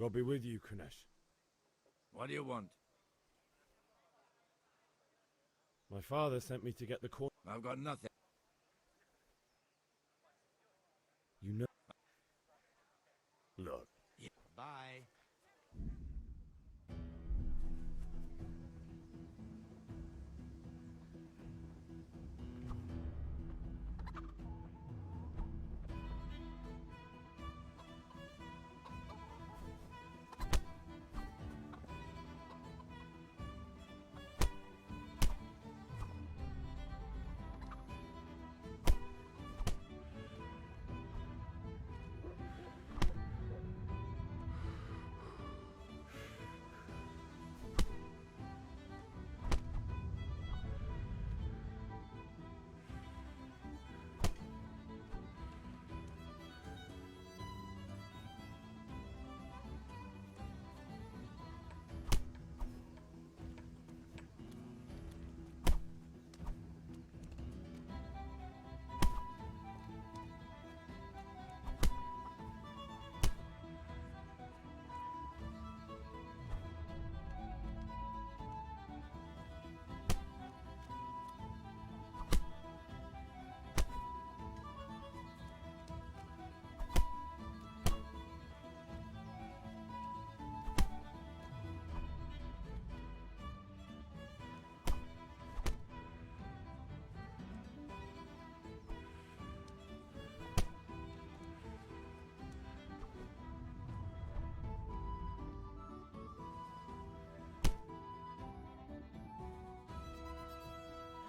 God be with you, Kunesh. What do you want? My father sent me to get the coin. I've got nothing. You know. Look. Yeah. Bye.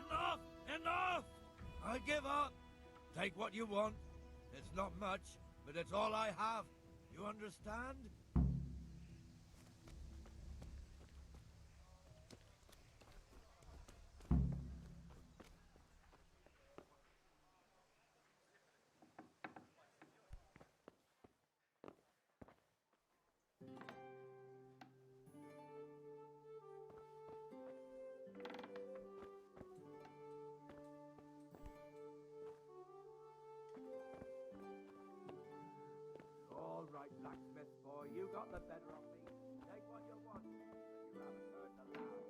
Enough! Enough! I give up. Take what you want. It's not much, but it's all I have. You understand? All right, blacksmith boy, you got the better of me. Take what you want, but you haven't heard the last.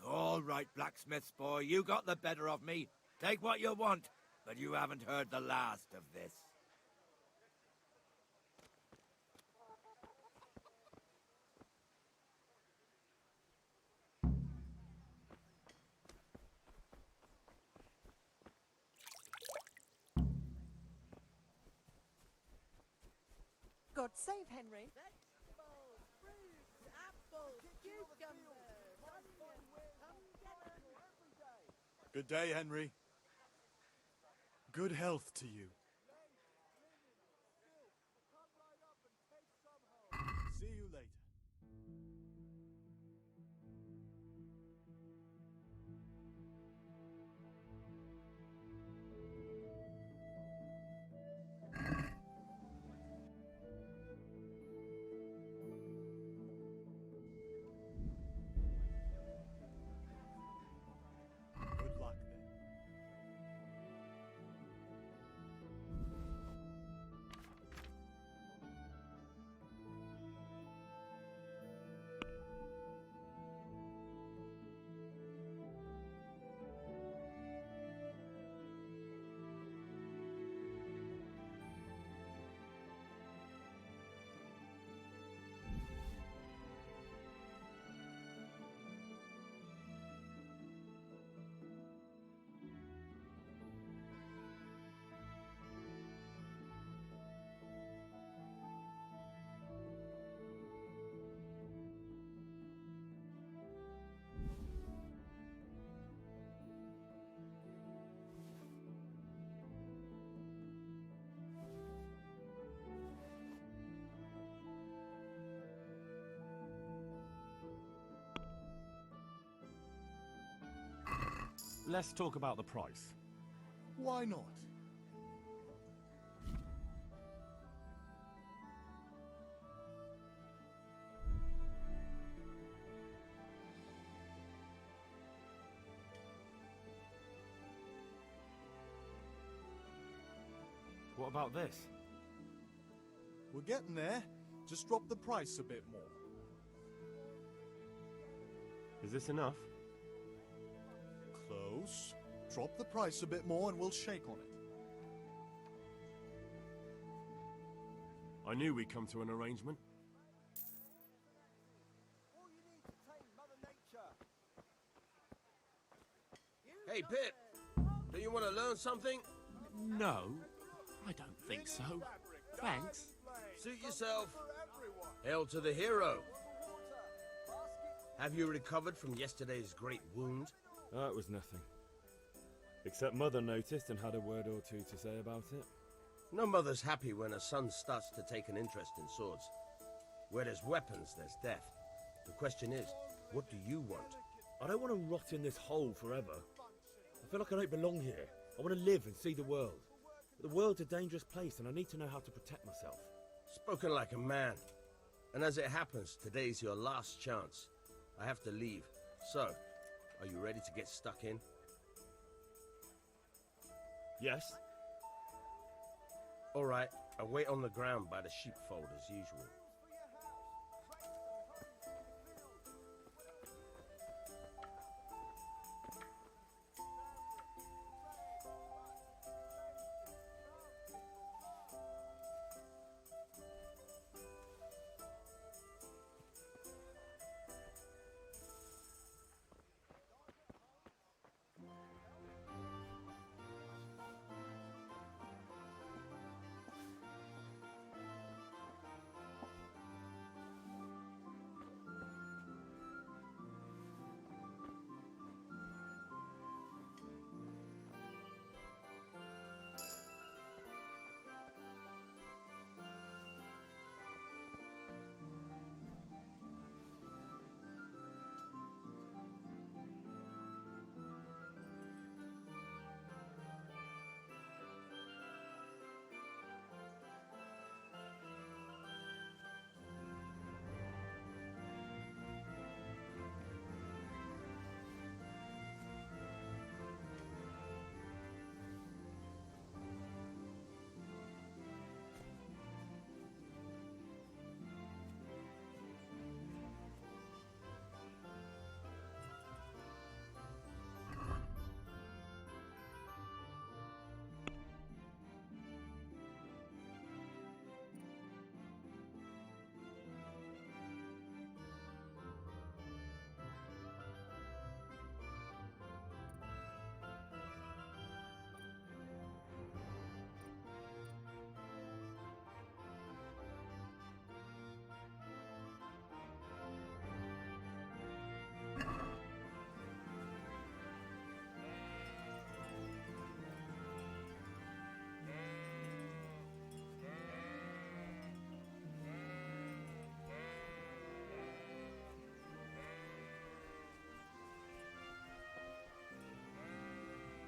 All right, blacksmith boy, you got the better of me. Take what you want, but you haven't heard the last of this. God save Henry. Vegetables, fruits, apples, cucumbers, onions, come get 'em. Good day, Henry. Good health to you. See you later. Good luck then. let's talk about the price. Why not? What about this? We're getting there. Just drop the price a bit more. Is this enough? Close. Drop the price a bit more and we'll shake on it. I knew we'd come to an arrangement. Hey, Pip, do you want to learn something? No, I don't think so. Thanks. Suit yourself. Hail to the hero. Have you recovered from yesterday's great wound? Oh, it was nothing. Except Mother noticed and had a word or two to say about it. No mother's happy when a son starts to take an interest in swords. Where there's weapons, there's death. The question is, what do you want? I don't want to rot in this hole forever. I feel like I don't belong here. I want to live and see the world. But the world's a dangerous place and I need to know how to protect myself. Spoken like a man. And as it happens, today's your last chance. I have to leave. So, are you ready to get stuck in? Yes? All right, I'll wait on the ground by the sheepfold as usual.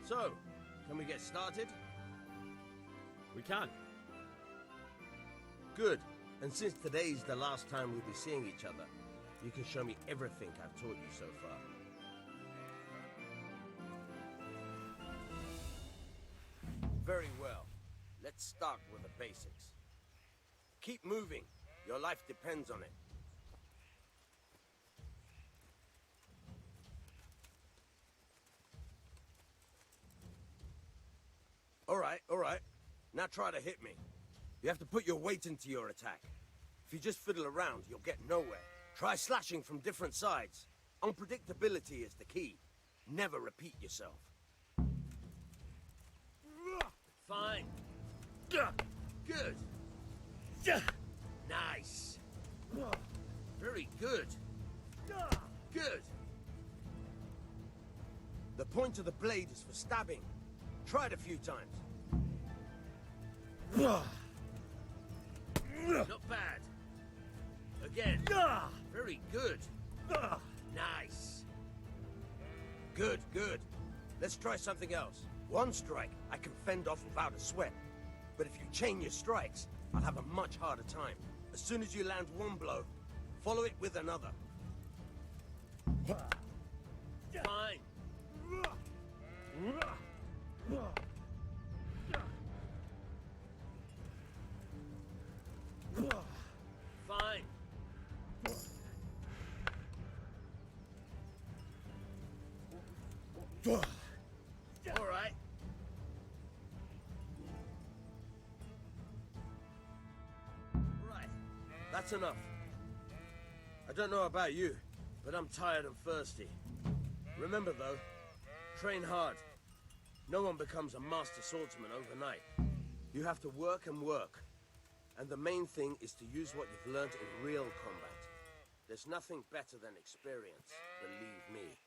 So, can we get started? We can. Good. And since today's the last time we'll be seeing each other, you can show me everything I've taught you so far. Very well. Let's start with the basics. Keep moving. Your life depends on it. All right. Now try to hit me. You have to put your weight into your attack. If you just fiddle around, you'll get nowhere. Try slashing from different sides. Unpredictability is the key. Never repeat yourself. Fine. Good. Nice. Very good. Good. The point of the blade is for stabbing. Try it a few times. Not bad. Again. Very good. Nice. Good. Let's try something else. One strike, I can fend off without a sweat. But if you chain your strikes, I'll have a much harder time. As soon as you land one blow, follow it with another. Fine. Fine. All right. Right. That's enough. I don't know about you, but I'm tired and thirsty. Remember though, train hard. No one becomes a master swordsman overnight. You have to work and work. And the main thing is to use what you've learned in real combat. There's nothing better than experience, believe me.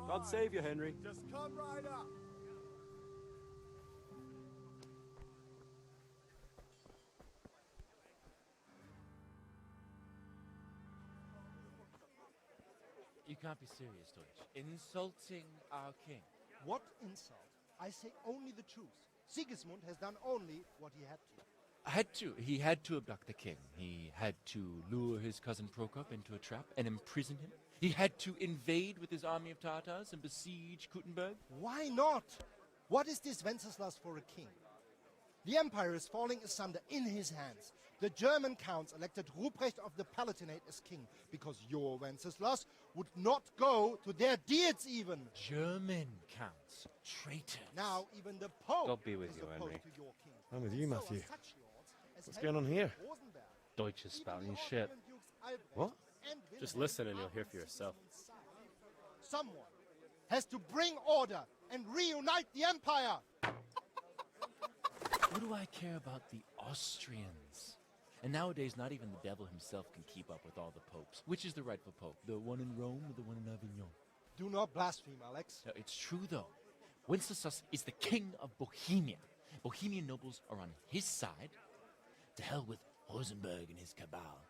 God save you, Henry. Just come right up. You can't be serious, Deutsch. Insulting our king. What insult? I say only the truth. Sigismund has done only what he had to. He had to abduct the king. He had to lure his cousin Prokop into a trap and imprison him. He had to invade with his army of Tatars and besiege Kuttenberg. Why not? What is this Wenceslaus for a king? The empire is falling asunder in his hands. The German counts elected Ruprecht of the Palatinate as king because your Wenceslaus would not go to their deeds even. German counts. Traitors. Now even the Pope God be with is you, opposed Henry. to your king. I'm with you, So are Matthew. such lords as What's going on here? Rosenberg. Deutsch is spouting shit. What? Just listen and you'll hear for yourself. Someone has to bring order and reunite the empire. What do I care about the Austrians? And nowadays, not even the devil himself can keep up with all the popes. Which is the rightful pope? The one in Rome or the one in Avignon? Do not blaspheme, Alex. No, it's true, though. Wenceslaus is the king of Bohemia. Bohemian nobles are on his side. To hell with Rosenberg and his cabal.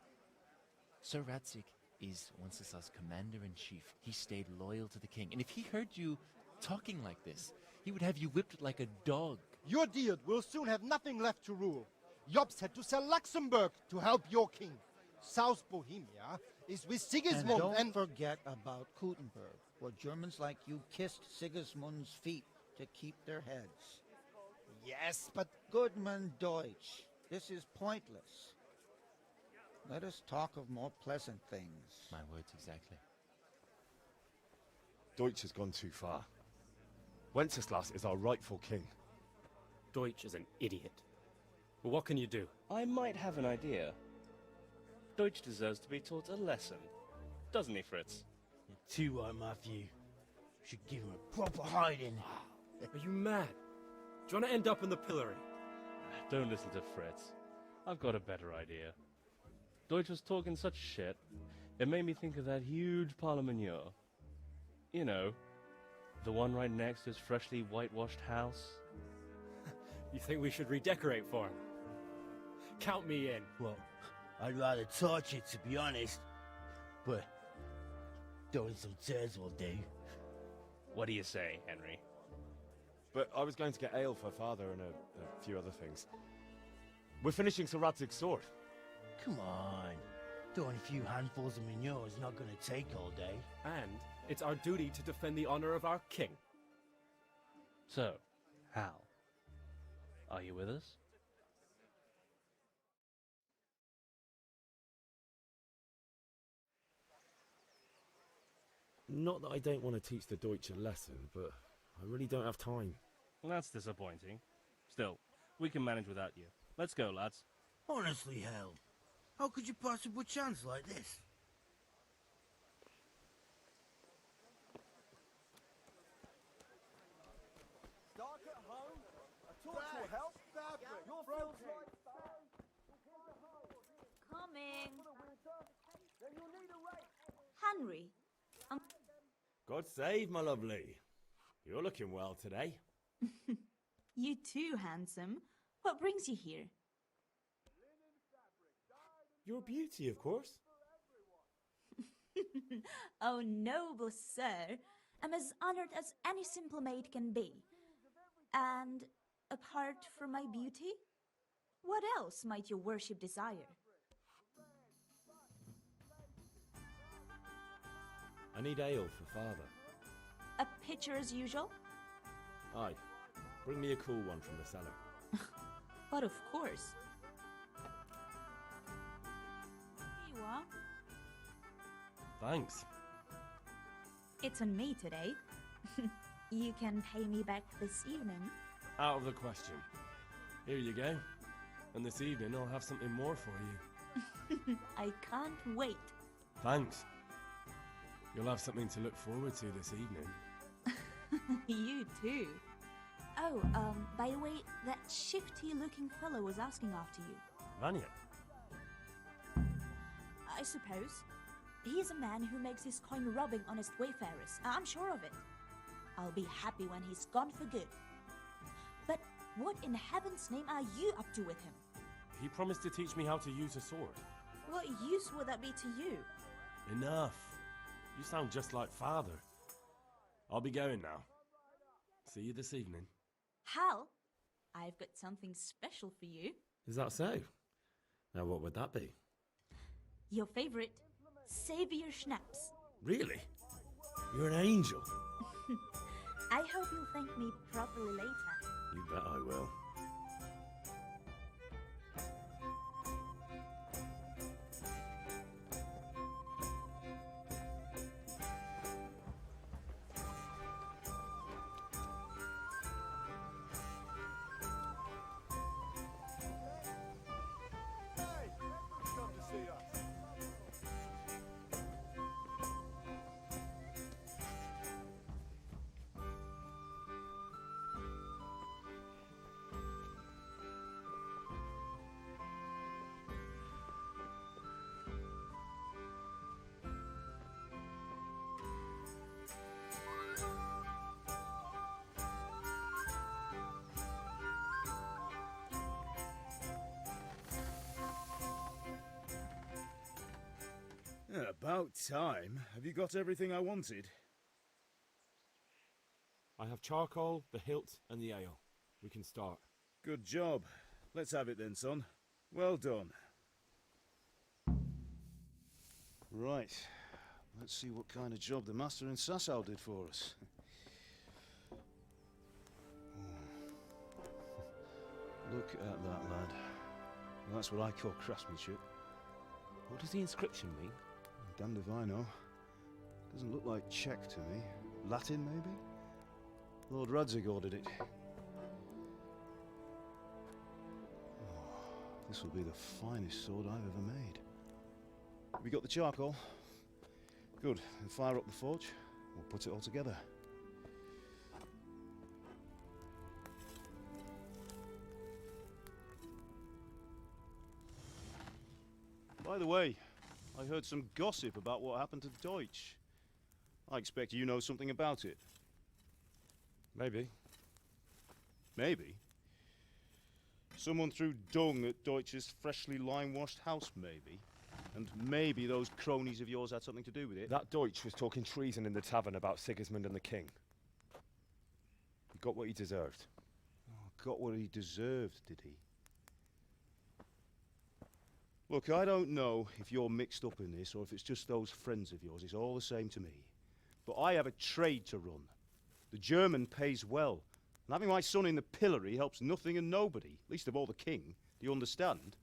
Sir Radzig is Wenceslaus' commander-in-chief. He stayed loyal to the king. And if he heard you talking like this, he would have you whipped like a dog. Your deed will soon have nothing left to rule. Jobst had to sell Luxembourg to help your king. South Bohemia is with Sigismund and don't forget about Kuttenberg, where Germans like you kissed Sigismund's feet to keep their heads. Yes, but... Goodman Deutsch, this is pointless. Let us talk of more pleasant things. My words exactly. Deutsch has gone too far. Wenceslas is our rightful king. Deutsch is an idiot. Well, what can you do? I might have an idea. Deutsch deserves to be taught a lesson. Doesn't he, Fritz? Too right, Matthew. Should give him a proper hiding. Are you mad? Do you want to end up in the pillory? Don't listen to Fritz. I've got a better idea. Deutsch was talking such shit, it made me think of that huge parliament. You know, the one right next to his freshly whitewashed house. You think we should redecorate for him? Count me in. Well, I'd rather torch it, to be honest. But throwing some tears will do. What do you say, Henry? But I was going to get ale for father and a few other things. We're finishing Sir Radzig's sword. Come on. Throwing a few handfuls of manure is not going to take all day. And it's our duty to defend the honor of our king. So, Hal, are you with us? Not that I don't want to teach the Deutsch a lesson, but I really don't have time. That's disappointing. Still, we can manage without you. Let's go, lads. Honestly, Hal, how could you possibly chance like this? Dark at home? A torch will help. Fabric. Your fields like Coming. Henry. God save, my lovely. You're looking well today. You too, handsome. What brings you here? Your beauty, of course. Oh, noble sir. I'm as honored as any simple maid can be. And apart from my beauty, what else might your worship desire? I need ale for father. A pitcher as usual? Aye. Bring me a cool one from the cellar. But of course. Here you are. Thanks. It's on me today. You can pay me back this evening. Out of the question. Here you go. And this evening I'll have something more for you. I can't wait. Thanks. You'll have something to look forward to this evening. You too. Oh, by the way, that shifty-looking fellow was asking after you. Vanya? I suppose. He's a man who makes his coin robbing honest wayfarers. I'm sure of it. I'll be happy when he's gone for good. But what in heaven's name are you up to with him? He promised to teach me how to use a sword. What use would that be to you? Enough. You sound just like father. I'll be going now. See you this evening. Hal, I've got something special for you. Is that so? Now what would that be? Your favorite, Savior Schnapps. Really? You're an angel. I hope you'll thank me properly later. You bet I will. About time. Have you got everything I wanted? I have charcoal, the hilt, and the ale. We can start. Good job. Let's have it then, son. Well done. Right. Let's see what kind of job the master in Sasau did for us. Look at that, lad. That's what I call craftsmanship. What does the inscription mean? Damned if I know. Doesn't look like Czech to me. Latin, maybe? Lord Radzig ordered it. Oh, this will be the finest sword I've ever made. Have you got the charcoal? Good. Then fire up the forge. We'll put it all together. By the way, I heard some gossip about what happened to Deutsch. I expect you know something about it. Maybe. Maybe? Someone threw dung at Deutsch's freshly lime-washed house, maybe? And maybe those cronies of yours had something to do with it? That Deutsch was talking treason in the tavern about Sigismund and the king. He got what he deserved. Oh, got what he deserved, did he? Look, I don't know if you're mixed up in this or if it's just those friends of yours. It's all the same to me. But I have a trade to run. The German pays well. And having my son in the pillory helps nothing and nobody, least of all the king. Do you understand?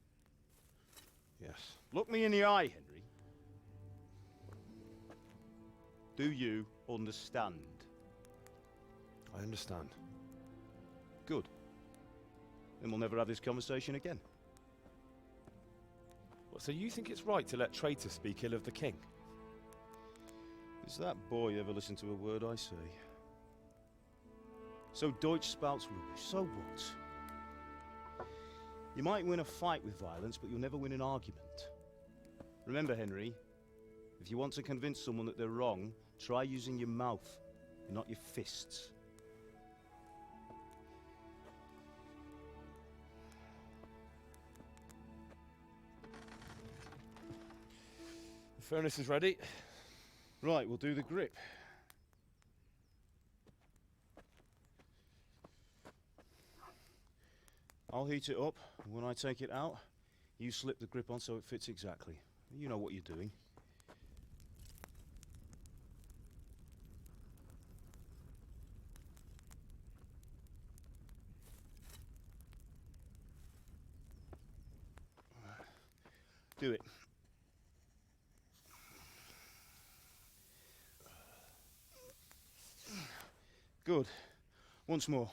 Yes. Look me in the eye, Henry. Do you understand? I understand. Good. Then we'll never have this conversation again. What, so you think it's right to let traitors speak ill of the king? Does that boy ever listen to a word I say? So Deutsch spouts rubbish, so what? You might win a fight with violence, but you'll never win an argument. Remember, Henry, if you want to convince someone that they're wrong, try using your mouth, not your fists. The furnace is ready. Right, we'll do the grip. I'll heat it up, and when I take it out, you slip the grip on so it fits exactly. You know what you're doing. Do it. Good. Once more.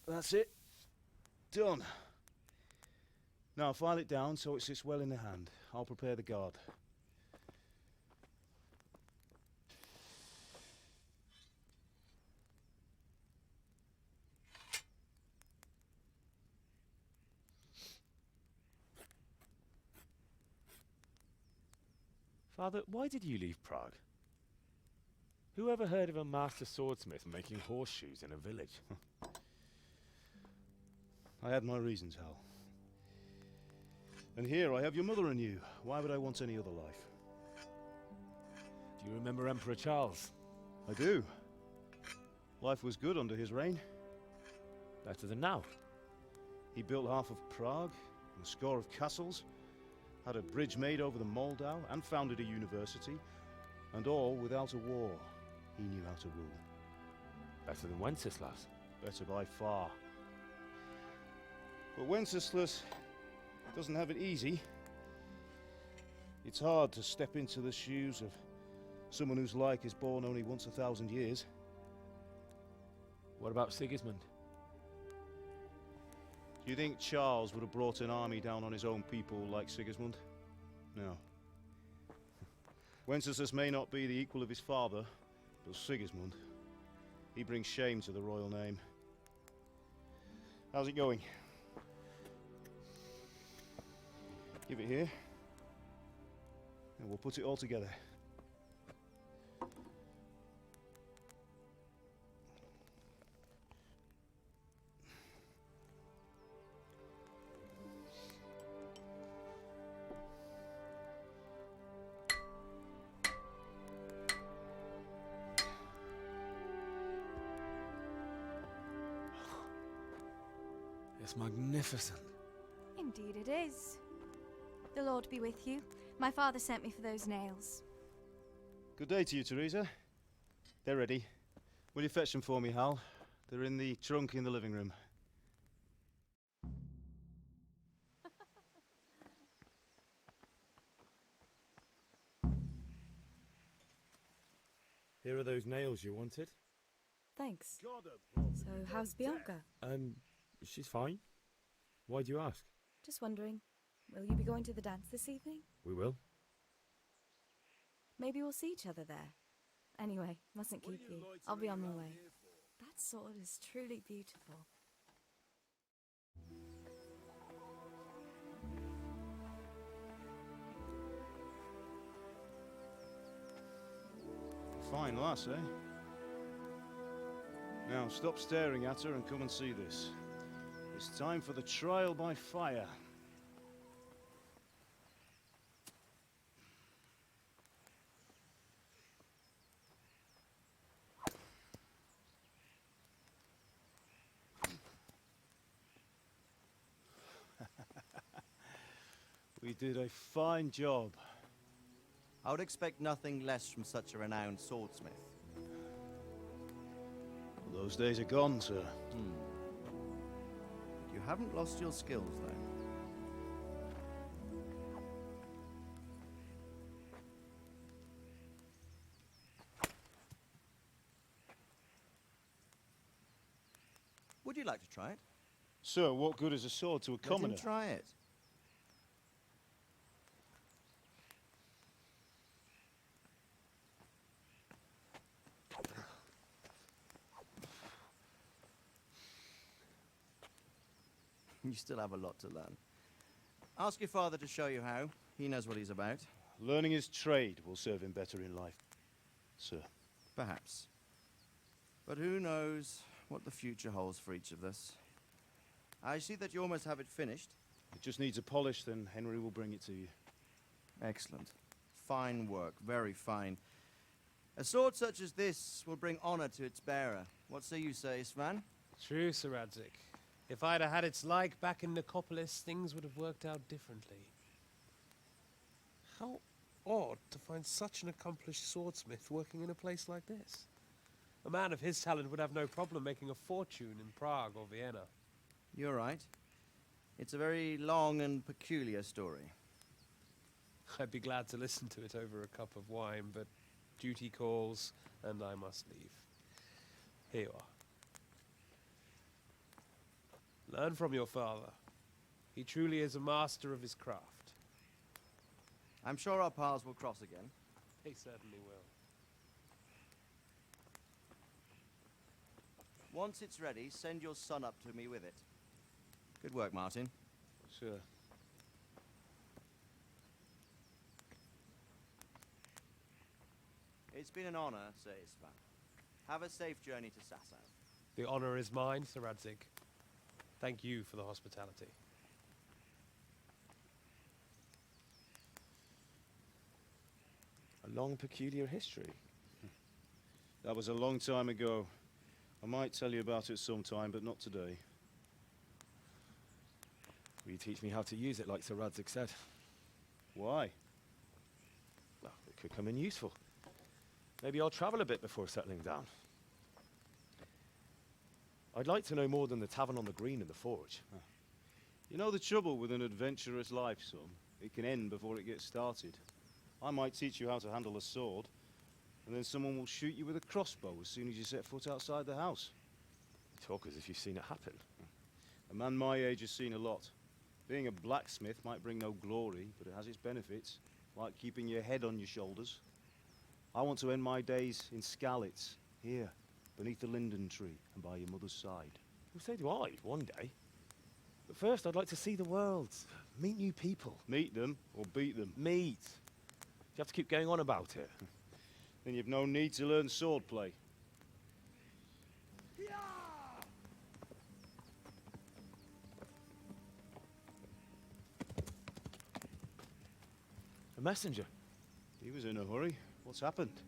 That's it. Done. Now file it down so it sits well in the hand. I'll prepare the guard. Father, why did you leave Prague? Who ever heard of a master swordsmith making horseshoes in a village? I had my reasons, Hal. And here I have your mother and you. Why would I want any other life? Do you remember Emperor Charles? I do. Life was good under his reign. Better than now. He built half of Prague, and a score of castles, had a bridge made over the Moldau, and founded a university, and all without a war. He knew how to rule. Better than Wenceslaus. Better by far. But Wenceslaus doesn't have it easy. It's hard to step into the shoes of someone whose like is born only once 1,000 years. What about Sigismund? Do you think Charles would have brought an army down on his own people like Sigismund? No. Wenceslaus may not be the equal of his father, but Sigismund, he brings shame to the royal name. How's it going? Give it here, and we'll put it all together. It's magnificent. Indeed it is. The Lord be with you. My father sent me for those nails. Good day to you, Teresa. They're ready. Will you fetch them for me, Hal? They're in the trunk in the living room. Here are those nails you wanted. Thanks. So, how's Bianca? She's fine. Why do you ask? Just wondering. Will you be going to the dance this evening? We will. Maybe we'll see each other there. Anyway, mustn't keep you. I'll be on my way. That sword is truly beautiful. Fine lass, eh? Now, stop staring at her and come and see this. It's time for the trial by fire. We did a fine job. I would expect nothing less from such a renowned swordsmith. Well, those days are gone, sir. You haven't lost your skills, though. Would you like to try it? Sir, what good is a sword to a commoner? Let him try it. You still have a lot to learn. Ask your father to show you how. He knows what he's about. Learning his trade will serve him better in life, sir. Perhaps. But who knows what the future holds for each of us. I see that you almost have it finished. It just needs a polish, then Henry will bring it to you. Excellent. Fine work, very fine. A sword such as this will bring honor to its bearer. What say you, Svan? True, Sir Radzig. If I'd have had its like back in Nicopolis, things would have worked out differently. How odd to find such an accomplished swordsmith working in a place like this. A man of his talent would have no problem making a fortune in Prague or Vienna. You're right. It's a very long and peculiar story. I'd be glad to listen to it over a cup of wine, but duty calls, and I must leave. Here you are. Learn from your father. He truly is a master of his craft. I'm sure our paths will cross again. They certainly will. Once it's ready, send your son up to me with it. Good work, Martin. Sure. It's been an honor, Sir Isvan. Have a safe journey to Sasau. The honor is mine, Sir Radzig. Thank you for the hospitality. A long, peculiar history. That was a long time ago. I might tell you about it sometime, but not today. Will you teach me how to use it, like Sir Radzig said? Why? Well, it could come in useful. Maybe I'll travel a bit before settling down. I'd like to know more than the tavern on the green and the forge. You know the trouble with an adventurous life, son? It can end before it gets started. I might teach you how to handle a sword, and then someone will shoot you with a crossbow as soon as you set foot outside the house. You talk as if you've seen it happen. A man my age has seen a lot. Being a blacksmith might bring no glory, but it has its benefits, like keeping your head on your shoulders. I want to end my days in Skalitz, here, beneath the linden tree and by your mother's side. Well, so do I, one day. But first, I'd like to see the world, meet new people. Meet them or beat them? Meet. You have to keep going on about it. Then you've no need to learn swordplay. A messenger. He was in a hurry. What's happened?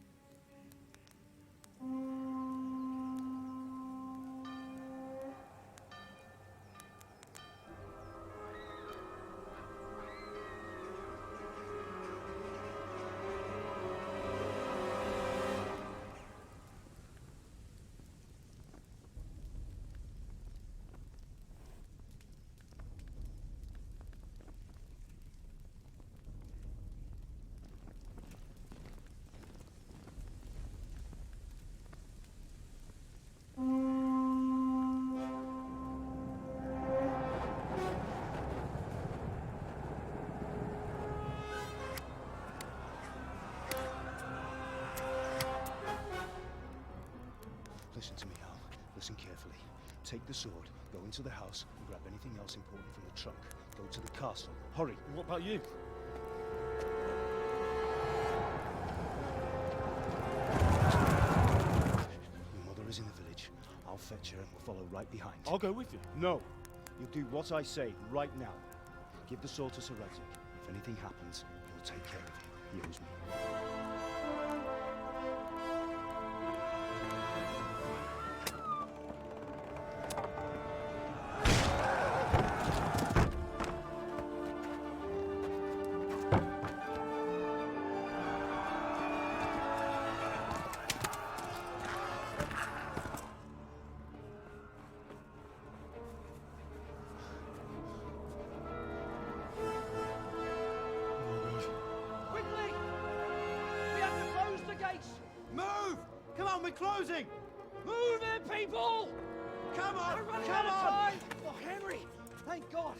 Listen to me, Hal. Listen carefully. Take the sword, go into the house, and grab anything else important from the trunk. Go to the castle. Hurry. What about you? Your mother is in the village. I'll fetch her and we'll follow right behind. I'll go with you. No. You'll do what I say right now. Give the sword to Sir Radzig. If anything happens, he'll take care of you. He owes me. Closing! Move it, people! Come on! We're running Come out of on! time! Oh, Henry! Thank God!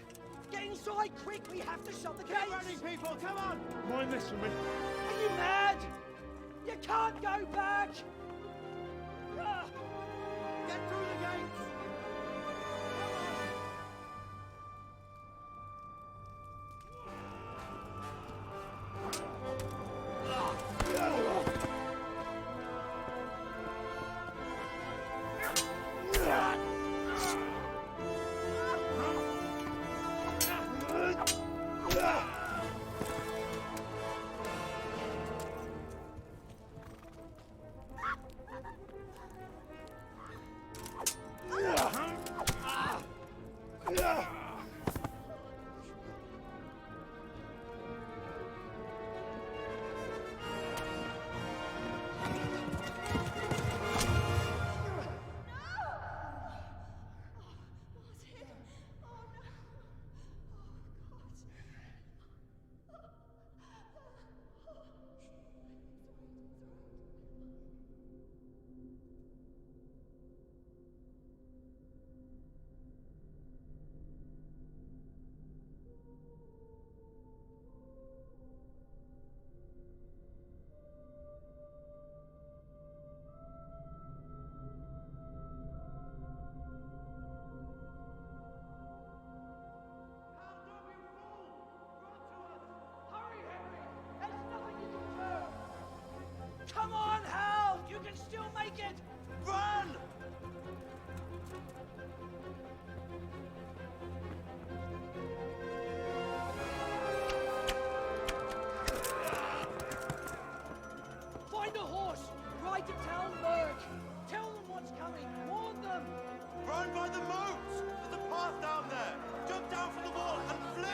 Get inside, quick! We have to shut the gates! Get ready, people! Come on! Mind this for me. Are you mad? You can't go back! Get through the gates! Come on, Hal! You can still make it! Run! Find a horse! Ride to town, Merc! Tell them what's coming! Warn them! Run by the moats! There's a path down there! Jump down from the wall and flee!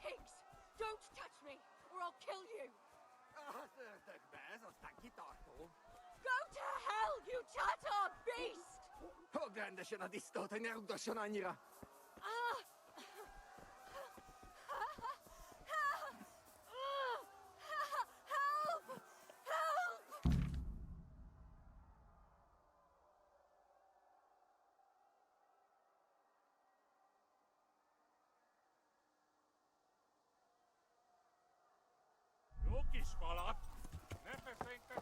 Pigs! Don't touch me, or I'll kill you! Go to hell, you Tatar beast!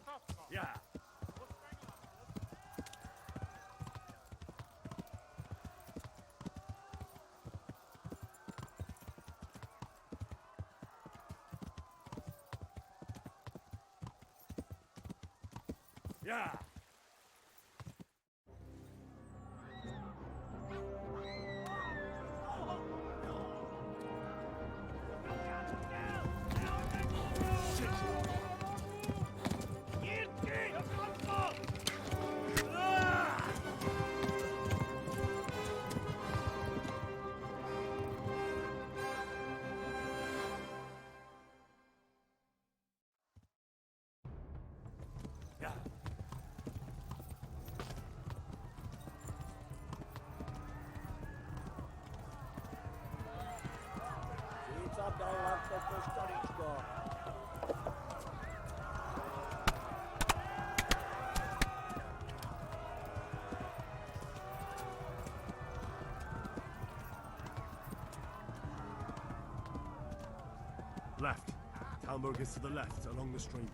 Help! Help! Yeah. Yeah. Left. Talmberg is to the left, along the stream.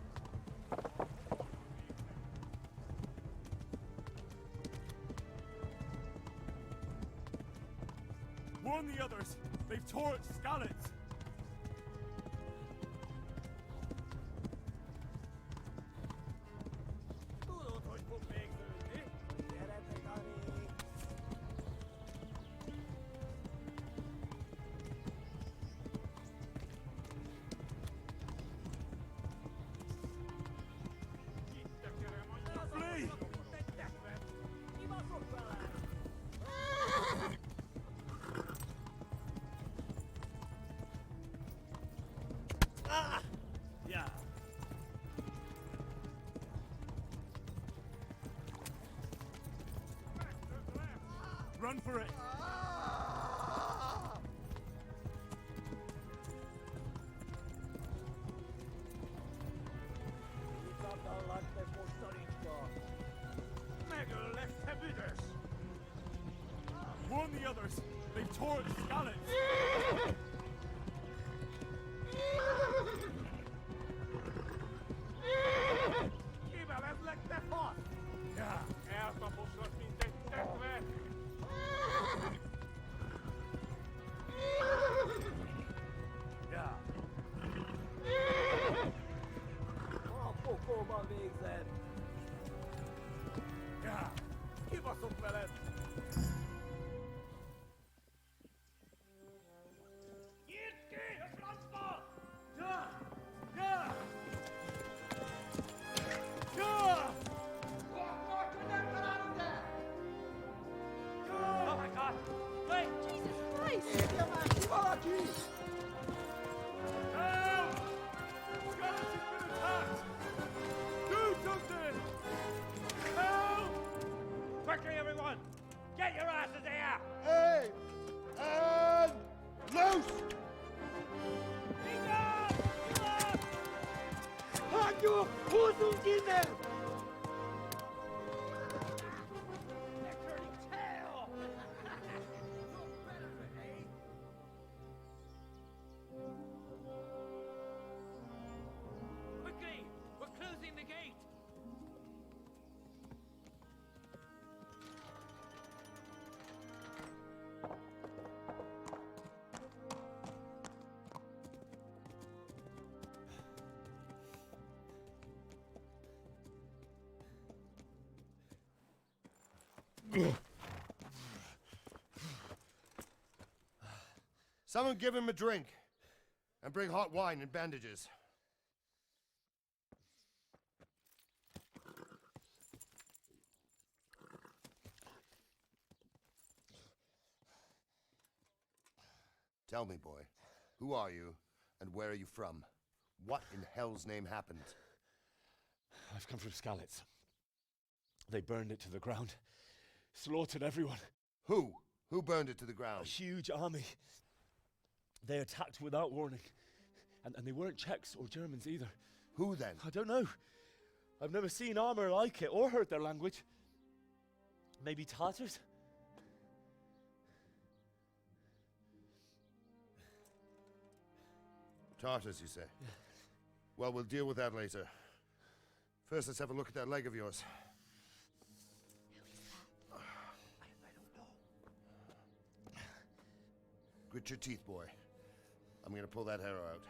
Warn the others! They've torched Skalitz! Run for it! Warn the others! They've torched Skalitz! Quickly, everyone! Get your asses here! Hey! And loose! Halt your Hosen inne! Quickly! We're closing the gate! Someone give him a drink. And bring hot wine and bandages. Tell me, boy, who are you, and where are you from? What in hell's name happened? I've come from Skalitz. They burned it to the ground. Slaughtered everyone. Who? Who burned it to the ground? A huge army. They attacked without warning. And they weren't Czechs or Germans either. Who then? I don't know. I've never seen armor like it or heard their language. Maybe Tatars? Tartars, you say? Yeah. Well, we'll deal with that later. First, let's have a look at that leg of yours. I don't know. Grit your teeth, boy. I'm gonna pull that arrow out.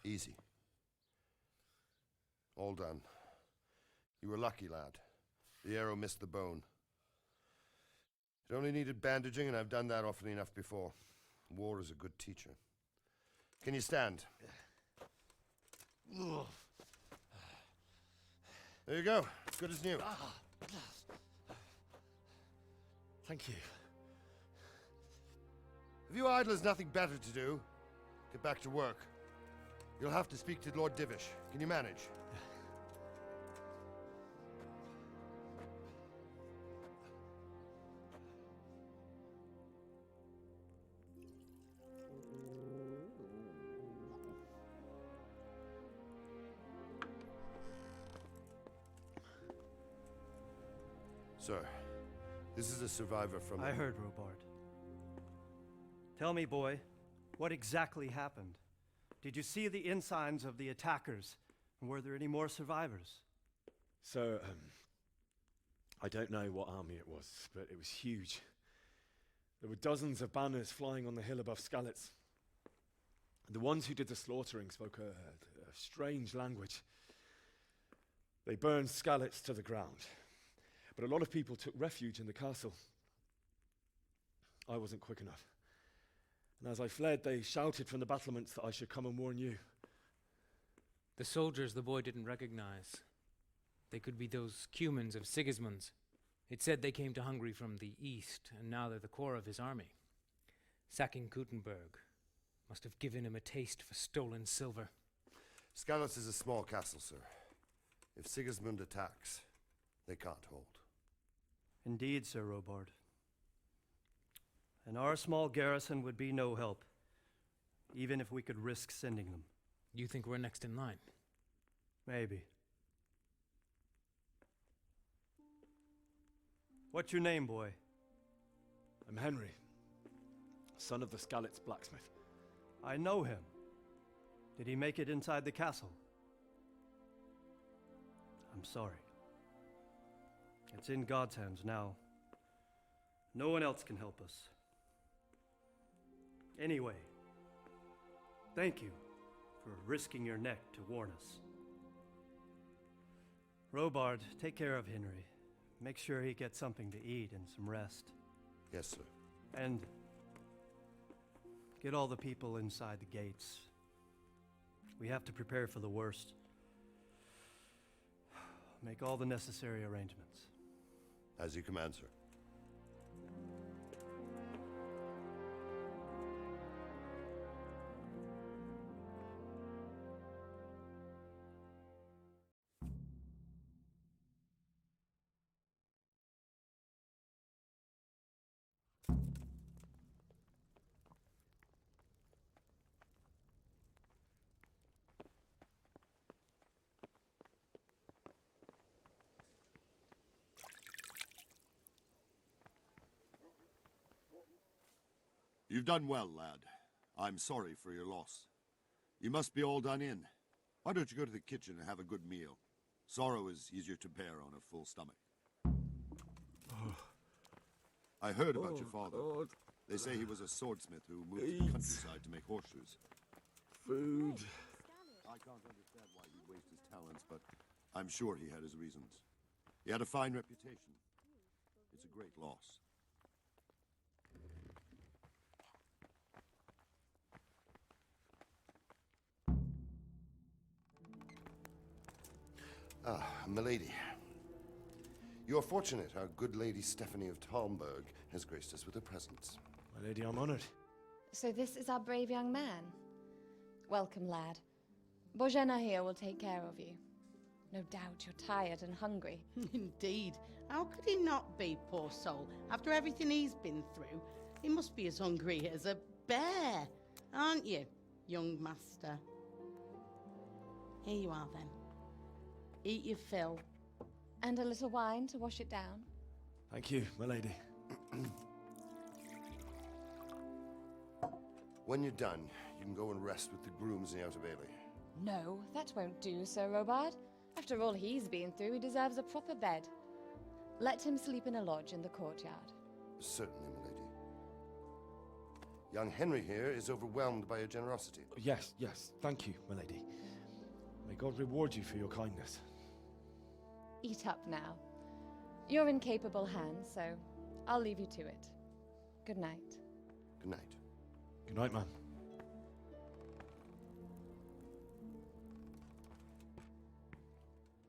Easy. All done. You were lucky, lad. The arrow missed the bone. It only needed bandaging, and I've done that often enough before. War is a good teacher. Can you stand? There you go. Good as new. Thank you. If you idlers nothing better to do, get back to work. You'll have to speak to Lord Divish. Can you manage? Sir, this is a survivor from... I heard, Robard. Tell me, boy, what exactly happened? Did you see the ensigns of the attackers? And were there any more survivors? So, I don't know what army it was, but it was huge. There were dozens of banners flying on the hill above Skalitz. The ones who did the slaughtering spoke a strange language. They burned Skalitz to the ground. But a lot of people took refuge in the castle. I wasn't quick enough. And as I fled, they shouted from the battlements that I should come and warn you. The soldiers the boy didn't recognize. They could be those Cumans of Sigismund's. It said they came to Hungary from the east, and now they're the core of his army. Sacking Gutenberg must have given him a taste for stolen silver. Skalitz is a small castle, sir. If Sigismund attacks, they can't hold. Indeed, Sir Robard. And our small garrison would be no help, even if we could risk sending them. You think we're next in line? Maybe. What's your name, boy? I'm Henry, son of the Skalitz blacksmith. I know him. Did he make it inside the castle? I'm sorry. It's in God's hands now. No one else can help us. Anyway, thank you for risking your neck to warn us. Robard, take care of Henry. Make sure he gets something to eat and some rest. Yes, sir. And get all the people inside the gates. We have to prepare for the worst. Make all the necessary arrangements. As you command, sir. You've done well, lad. I'm sorry for your loss. You must be all done in. Why don't you go to the kitchen and have a good meal? Sorrow is easier to bear on a full stomach. I heard about your father. God. They say he was a swordsmith who moved to the countryside to make horseshoes. Food. I can't understand why he'd waste his talents, but I'm sure he had his reasons. He had a fine reputation. It's a great loss. Ah, milady. You are fortunate our good lady Stephanie of Talmberg has graced us with her presence. My lady, I'm honored. So this is our brave young man. Welcome, lad. Bozhena here will take care of you. No doubt you're tired and hungry. Indeed. How could he not be, poor soul? After everything he's been through, he must be as hungry as a bear, aren't you, young master? Here you are, then. Eat your fill. And a little wine to wash it down. Thank you, my lady. When you're done, you can go and rest with the grooms in the Outer Bailey. No, that won't do, Sir Robard. After all he's been through, he deserves a proper bed. Let him sleep in a lodge in the courtyard. Certainly, milady. Young Henry here is overwhelmed by your generosity. Yes, yes, thank you, my lady. May God reward you for your kindness. Eat up now. You're in capable hands, so I'll leave you to it. Good night. Good night. Good night, ma'am.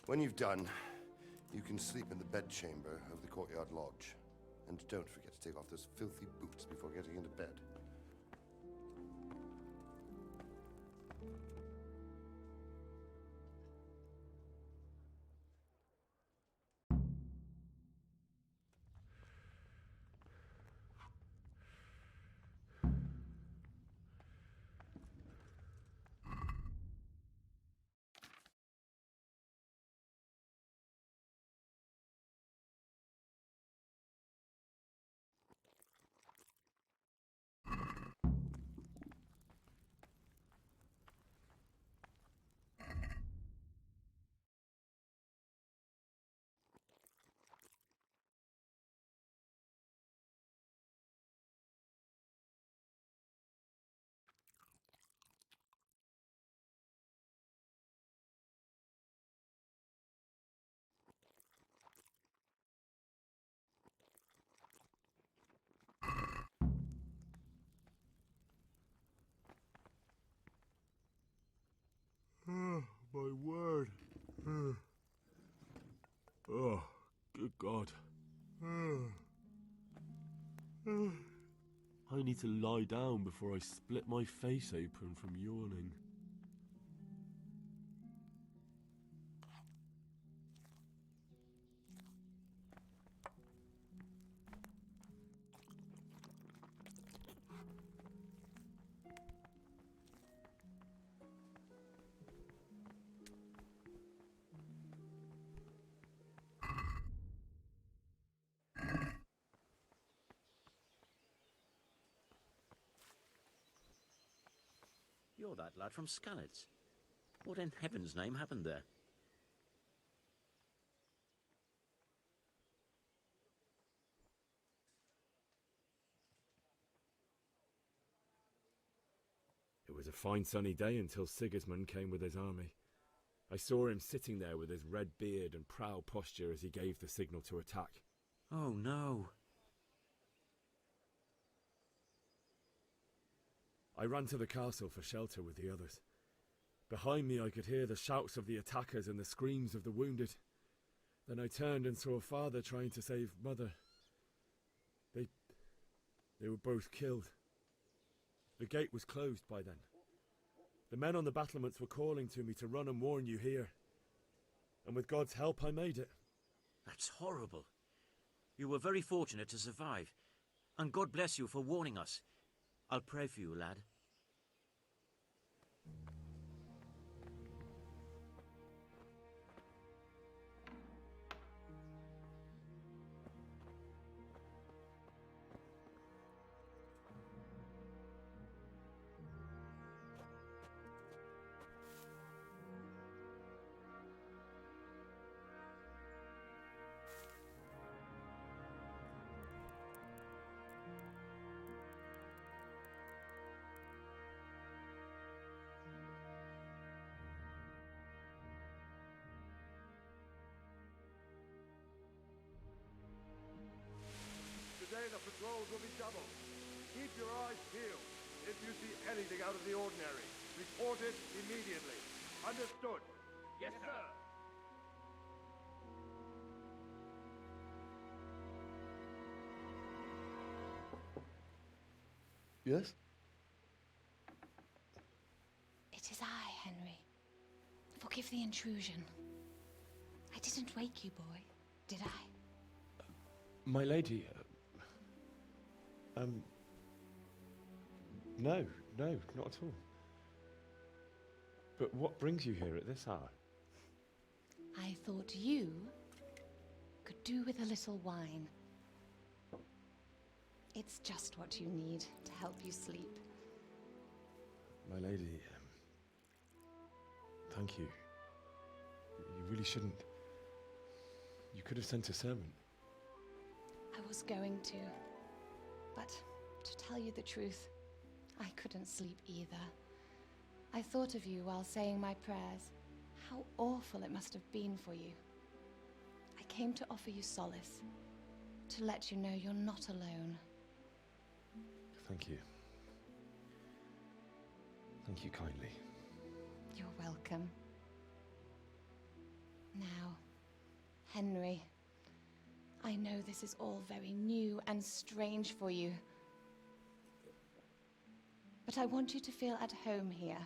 When you've done, you can sleep in the bedchamber of the courtyard lodge. And don't forget to take off those filthy boots before getting into bed. My word. Oh, good God. I need to lie down before I split my face open from yawning. You're that lad from Skalitz. What in heaven's name happened there? It was a fine sunny day until Sigismund came with his army. I saw him sitting there with his red beard and proud posture as he gave the signal to attack. Oh no. I ran to the castle for shelter with the others. Behind me I could hear the shouts of the attackers and the screams of the wounded. Then I turned and saw father trying to save mother. They were both killed. The gate was closed by then. The men on the battlements were calling to me to run and warn you here. And with God's help I made it. That's horrible. You were very fortunate to survive. And God bless you for warning us. I'll pray for you, lad. Today the patrols will be doubled. Keep your eyes peeled. If you see anything out of the ordinary, report it immediately. Understood? Yes, sir. Yes? It is I, Henry. Forgive the intrusion. I didn't wake you, boy, did I? My lady, no, not at all. But what brings you here at this hour? I thought you could do with a little wine. It's just what you need to help you sleep. My lady, thank you. You really shouldn't. You could have sent a servant. I was going to, but to tell you the truth, I couldn't sleep either. I thought of you while saying my prayers. How awful it must have been for you. I came to offer you solace, to let you know you're not alone. Thank you. Thank you kindly. You're welcome. Now, Henry, I know this is all very new and strange for you, but I want you to feel at home here.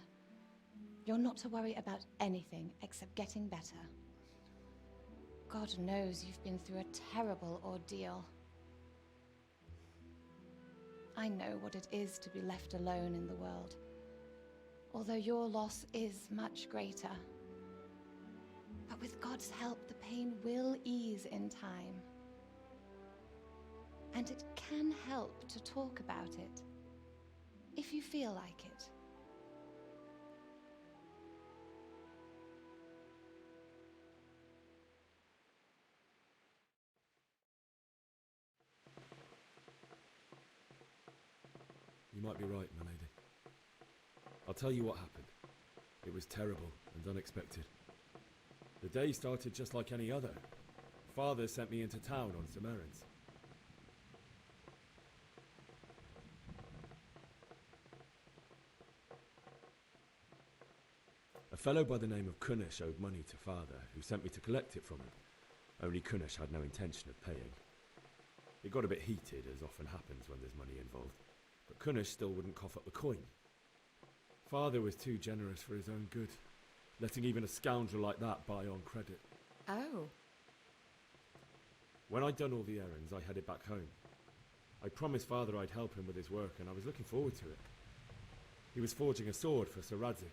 You're not to worry about anything except getting better. God knows you've been through a terrible ordeal. I know what it is to be left alone in the world, although your loss is much greater. But with God's help, the pain will ease in time. And it can help to talk about it, if you feel like it. You might be right, my lady. I'll tell you what happened. It was terrible and unexpected. The day started just like any other. Father sent me into town on some errands. A fellow by the name of Kunesh owed money to Father, who sent me to collect it from him. Only Kunesh had no intention of paying. It got a bit heated, as often happens when there's money involved, but Kunesh still wouldn't cough up the coin. Father was too generous for his own good, letting even a scoundrel like that buy on credit. Oh. When I'd done all the errands, I headed back home. I promised Father I'd help him with his work, and I was looking forward to it. He was forging a sword for Sir Radzig.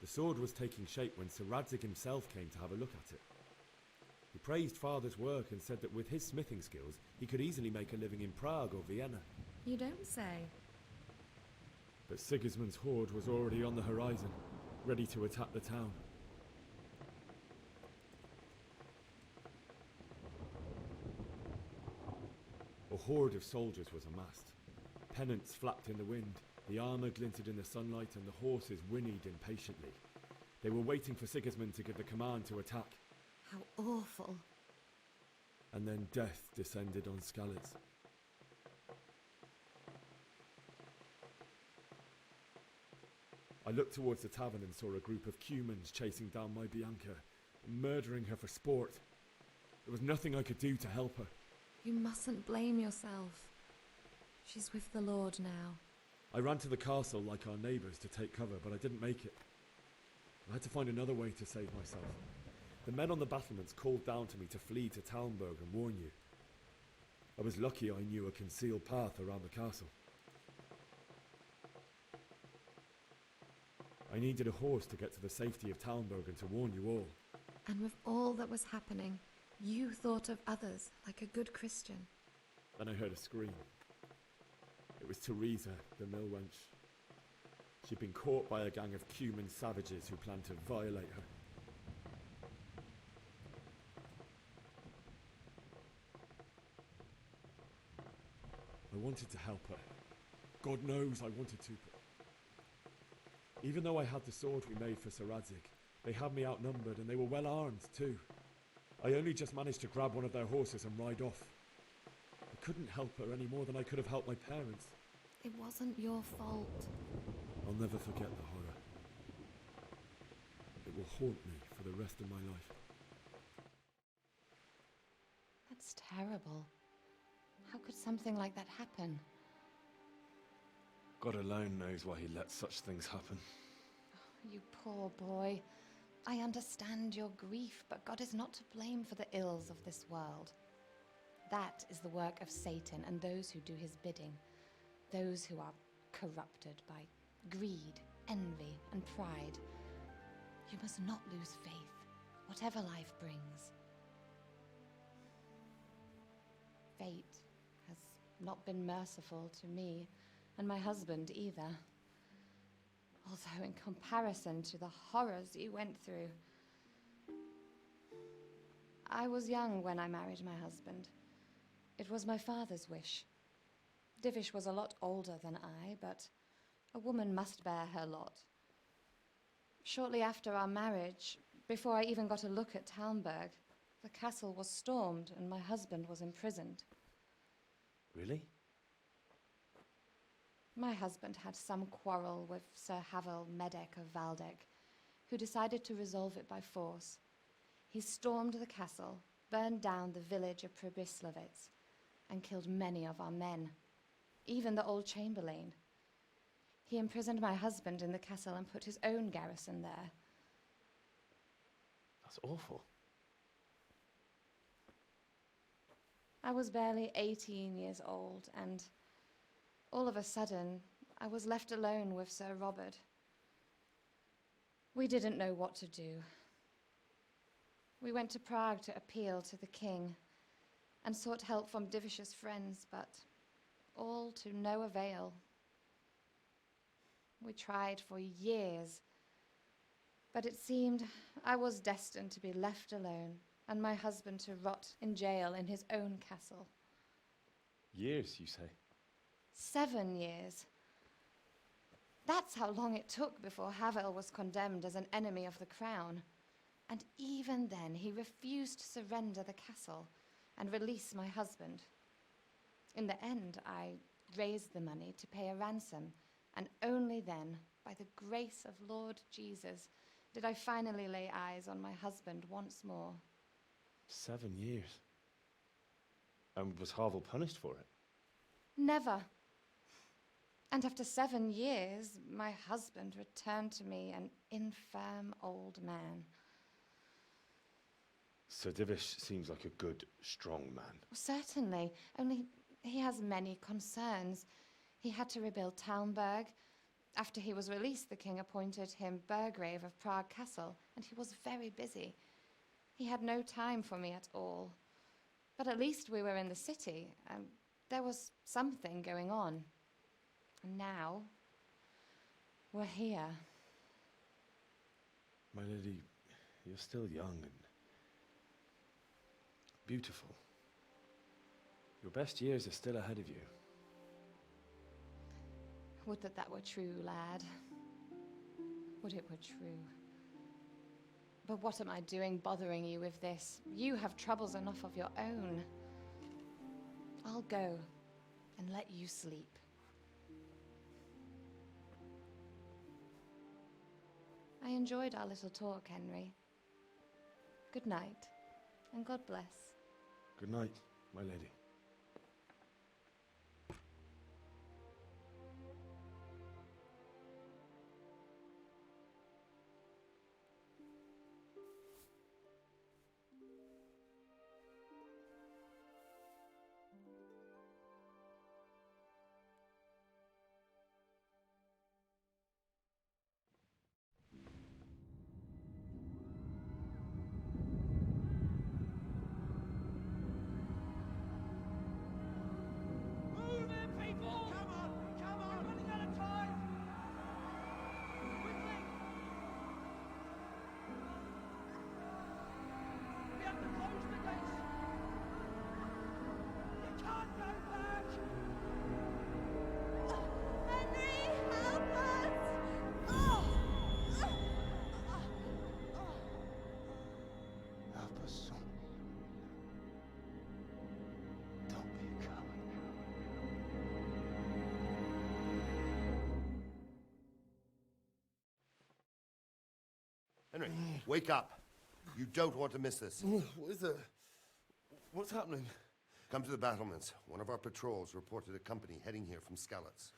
The sword was taking shape when Sir Radzig himself came to have a look at it. He praised Father's work and said that with his smithing skills, he could easily make a living in Prague or Vienna. You don't say. But Sigismund's horde was already on the horizon, ready to attack the town. A horde of soldiers was amassed. Pennants flapped in the wind, the armour glinted in the sunlight, and the horses whinnied impatiently. They were waiting for Sigismund to give the command to attack. How awful. And then death descended on Skalitz. I looked towards the tavern and saw a group of Cumans chasing down my Bianca, murdering her for sport. There was nothing I could do to help her. You mustn't blame yourself. She's with the Lord now. I ran to the castle like our neighbours to take cover, but I didn't make it. I had to find another way to save myself. The men on the battlements called down to me to flee to Talmberg and warn you. I was lucky I knew a concealed path around the castle. I needed a horse to get to the safety of Talmberg and to warn you all. And with all that was happening, you thought of others like a good Christian. Then I heard a scream. It was Teresa, the mill wench. She'd been caught by a gang of Cuman savages who planned to violate her. I wanted to help her. God knows I wanted to, but even though I had the sword we made for Sir Radzig, they had me outnumbered and they were well armed too. I only just managed to grab one of their horses and ride off. I couldn't help her any more than I could have helped my parents. It wasn't your fault. I'll never forget the horror. It will haunt me for the rest of my life. That's terrible. How could something like that happen? God alone knows why he lets such things happen. Oh, you poor boy. I understand your grief, but God is not to blame for the ills of this world. That is the work of Satan and those who do his bidding. Those who are corrupted by greed, envy, and pride. You must not lose faith, whatever life brings. Fate has not been merciful to me, and my husband either. Although in comparison to the horrors you went through. I was young when I married my husband. It was my father's wish. Divish was a lot older than I, but a woman must bear her lot. Shortly after our marriage, before I even got a look at Talmberg, the castle was stormed and my husband was imprisoned. Really? My husband had some quarrel with Sir Havel Medek of Valdek, who decided to resolve it by force. He stormed the castle, burned down the village of Pribyslavitz, and killed many of our men, even the old chamberlain. He imprisoned my husband in the castle and put his own garrison there. That's awful. I was barely 18 years old, and all of a sudden, I was left alone with Sir Robert. We didn't know what to do. We went to Prague to appeal to the king and sought help from Divish's friends, but all to no avail. We tried for years, but it seemed I was destined to be left alone and my husband to rot in jail in his own castle. Years, you say? 7 years. That's how long it took before Havel was condemned as an enemy of the crown. And even then, he refused to surrender the castle and release my husband. In the end, I raised the money to pay a ransom, and only then, by the grace of Lord Jesus, did I finally lay eyes on my husband once more. 7 years. And was Havel punished for it? Never. And after 7 years, my husband returned to me an infirm old man. Sir Divish seems like a good, strong man. Certainly, only he has many concerns. He had to rebuild Talmberg. After he was released, the king appointed him Burgrave of Prague Castle, and he was very busy. He had no time for me at all. But at least we were in the city, and there was something going on. And now, we're here. My lady, you're still young and beautiful. Your best years are still ahead of you. Would that that were true, lad. Would it were true. But what am I doing bothering you with this? You have troubles enough of your own. I'll go and let you sleep. I enjoyed our little talk, Henry. Good night, and God bless. Good night, my lady. Henry, wake up. You don't want to miss this. What is it? What's happening? Come to the battlements. One of our patrols reported a company heading here from Skalitz.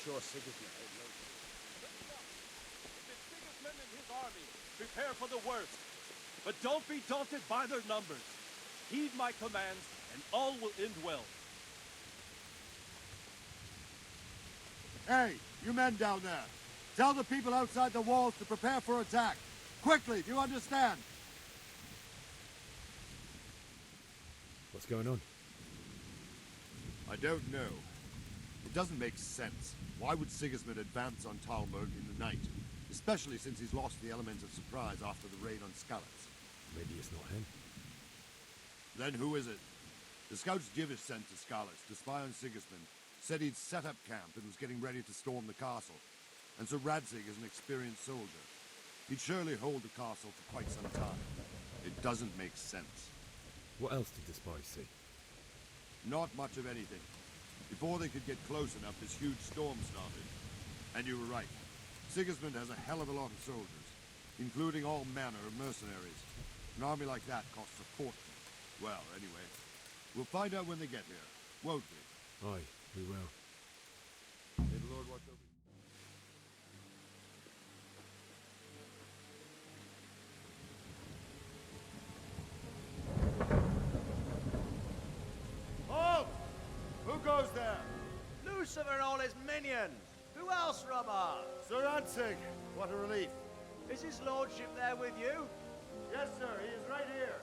sure Sigismund had no... It's Sigismund and his army. Prepare for the worst. But don't be daunted by their numbers. Heed my commands, and all will end well. Hey, you men down there. Tell the people outside the walls to prepare for attack. Quickly, do you understand? What's going on? I don't know. It doesn't make sense. Why would Sigismund advance on Talmberg in the night? Especially since he's lost the element of surprise after the raid on Skalitz. Maybe it's not him. Then who is it? The scouts Jivish sent to Skalitz to spy on Sigismund said he'd set up camp and was getting ready to storm the castle. And Sir Radzig is an experienced soldier. He'd surely hold the castle for quite some time. It doesn't make sense. What else did the spies see? Not much of anything. Before they could get close enough, this huge storm started. And you were right. Sigismund has a hell of a lot of soldiers, including all manner of mercenaries. An army like that costs a fortune. Well, anyway, we'll find out when they get here, won't we? Aye, we will. May the Lord watch over you. Halt! Who goes there? Lucifer and all his minions. Who else, Robert? Sir Radzig, what a relief. Is his lordship there with you? Yes, sir, he is right here.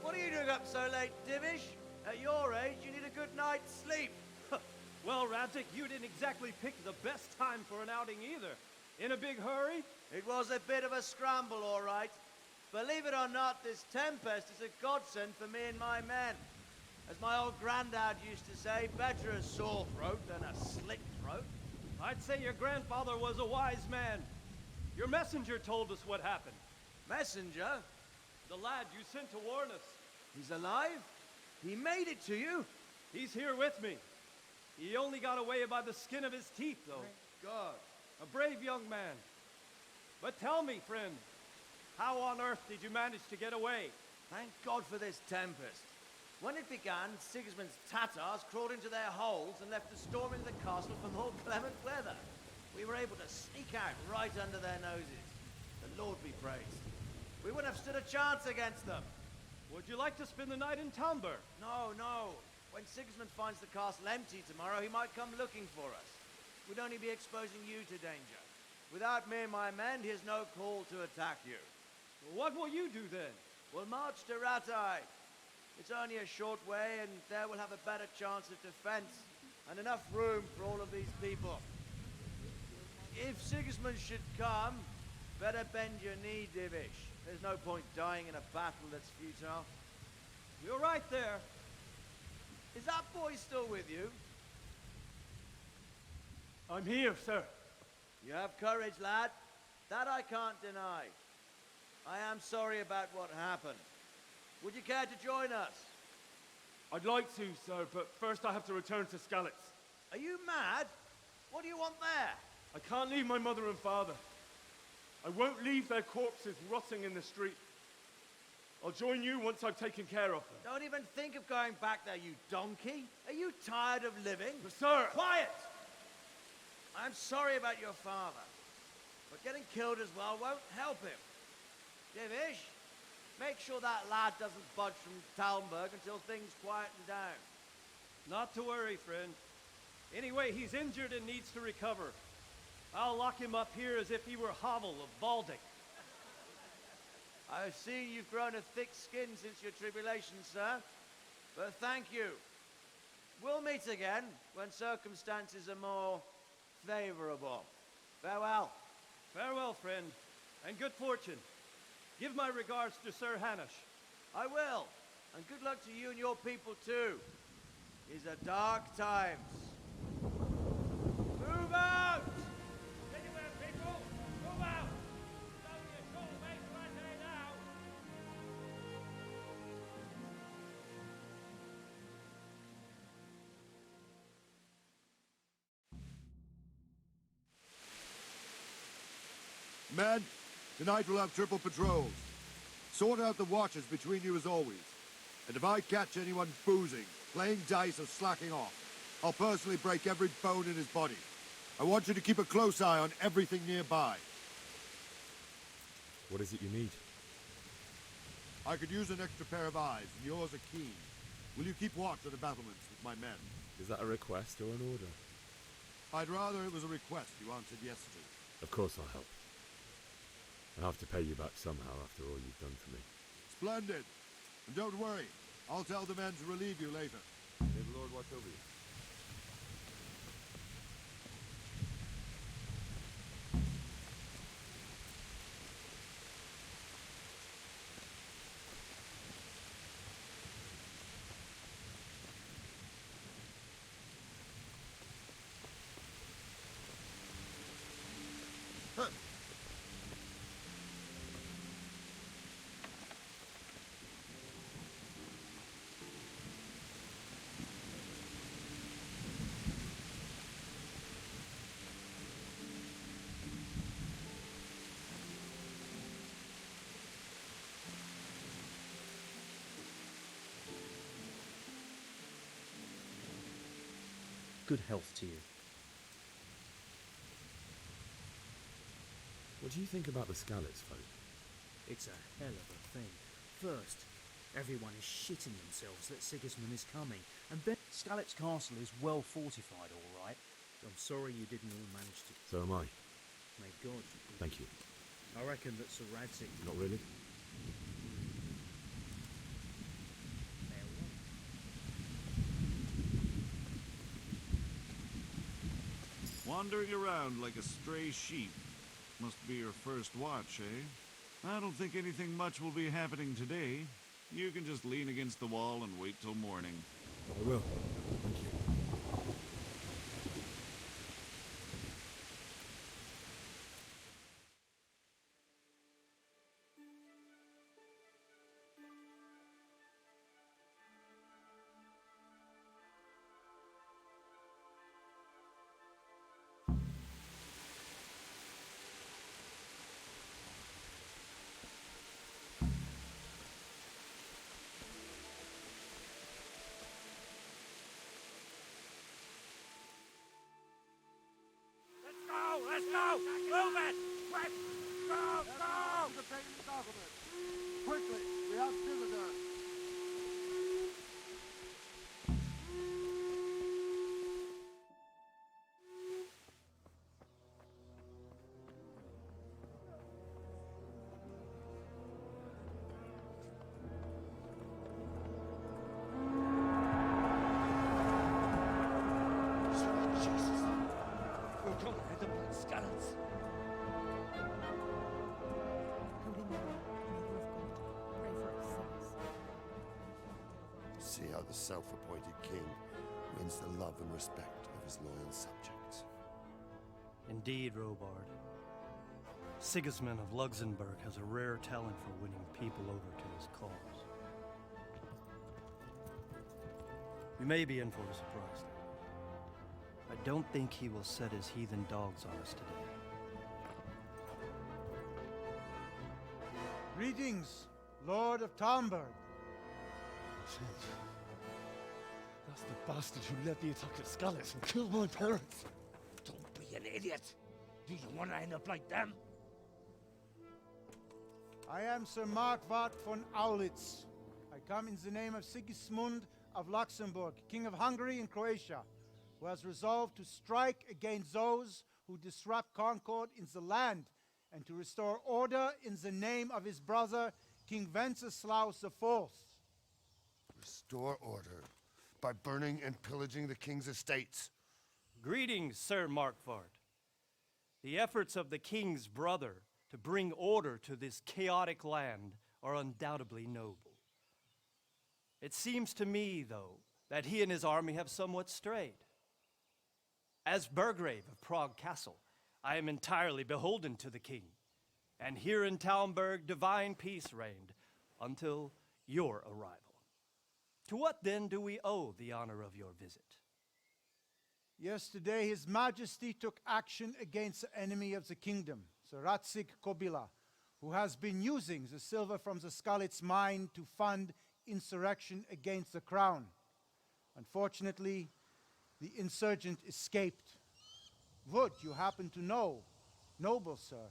What are you doing up so late, Divish? At your age, you need a good night's sleep. Well, Radzig, you didn't exactly pick the best time for an outing either. In a big hurry? It was a bit of a scramble, all right. Believe it or not, this tempest is a godsend for me and my men. As my old granddad used to say, better a sore throat than a slick throat. I'd say your grandfather was a wise man. Your messenger told us what happened. Messenger? The lad you sent to warn us. He's alive? He made it to you? He's here with me. He only got away by the skin of his teeth, though. Thank God. A brave young man. But tell me, friend, how on earth did you manage to get away? Thank God for this tempest. When it began, Sigismund's Tatars crawled into their holes and left us storming the castle for more clement weather. We were able to sneak out right under their noses. The Lord be praised. We wouldn't have stood a chance against them. Would you like to spend the night in Talmberg? No, no. When Sigismund finds the castle empty tomorrow, he might come looking for us. We'd only be exposing you to danger. Without me and my men, he has no call to attack you. Well, what will you do then? We'll march to Ratai. It's only a short way, and there we'll have a better chance of defense, and enough room for all of these people. If Sigismund should come, better bend your knee, Divish. There's no point dying in a battle that's futile. You're right there. Is that boy still with you? I'm here, sir. You have courage, lad. That I can't deny. I am sorry about what happened. Would you care to join us? I'd like to, sir, but first I have to return to Skalitz. Are you mad? What do you want there? I can't leave my mother and father. I won't leave their corpses rotting in the street. I'll join you once I've taken care of them. Don't even think of going back there, you donkey. Are you tired of living? But sir! Quiet! I'm sorry about your father, but getting killed as well won't help him. Divish, make sure that lad doesn't budge from Talmberg until things quieten down. Not to worry, friend. Anyway, he's injured and needs to recover. I'll lock him up here as if he were Havel of Baldic. I've seen you've grown a thick skin since your tribulation, sir. But thank you. We'll meet again when circumstances are more favorable. Farewell. Farewell, friend, and good fortune. Give my regards to Sir Hanush. I will. And good luck to you and your people, too. These are dark times. Move out! Anywhere, people! Move out! It's only a short way to Ratai now! Men, tonight we'll have triple patrols. Sort out the watches between you as always. And if I catch anyone boozing, playing dice, or slacking off, I'll personally break every bone in his body. I want you to keep a close eye on everything nearby. What is it you need? I could use an extra pair of eyes, and yours are keen. Will you keep watch at the battlements with my men? Is that a request or an order? I'd rather it was a request you answered yes to. Of course I'll help. I have to pay you back somehow after all you've done for me. Splendid. And don't worry, I'll tell the men to relieve you later. May the Lord watch over you. Good health to you. What do you think about the Skalitz folk? It's a hell of a thing. First, everyone is shitting themselves that Sigismund is coming, and then Skalitz Castle is well fortified, all right. I'm sorry you didn't all manage to... So am I. May God... Thank you. I reckon that Sir Radzig... Not really? Wandering around like a stray sheep. Must be your first watch, eh? I don't think anything much will be happening today. You can just lean against the wall and wait till morning. I will. Thank you. Let's go! Move it! Quick! Go! Go! Quickly, we have visitors. See how the self-appointed king wins the love and respect of his loyal subjects. Indeed, Robard. Sigismund of Luxembourg has a rare talent for winning people over to his cause. We may be in for a surprise, though. I don't think he will set his heathen dogs on us today. Greetings, Lord of Talmberg. That's the bastard who led the attack at Skalitz and killed my parents. Don't be an idiot. Do you want to end up like them? I am Sir Markwart von Aulitz. I come in the name of Sigismund of Luxembourg, King of Hungary and Croatia, who has resolved to strike against those who disrupt concord in the land and to restore order in the name of his brother, King Wenceslaus IV. Restore order by burning and pillaging the king's estates. Greetings, Sir Markwart. The efforts of the king's brother to bring order to this chaotic land are undoubtedly noble. It seems to me, though, that he and his army have somewhat strayed. As Burgrave of Prague Castle, I am entirely beholden to the king, and here in Talmberg divine peace reigned until your arrival. To what then do we owe the honor of your visit? Yesterday, His Majesty took action against the enemy of the kingdom, Sir Radzig Kobyla, who has been using the silver from the Skalitz mine to fund insurrection against the crown. Unfortunately, the insurgent escaped. Would you happen to know, noble sir,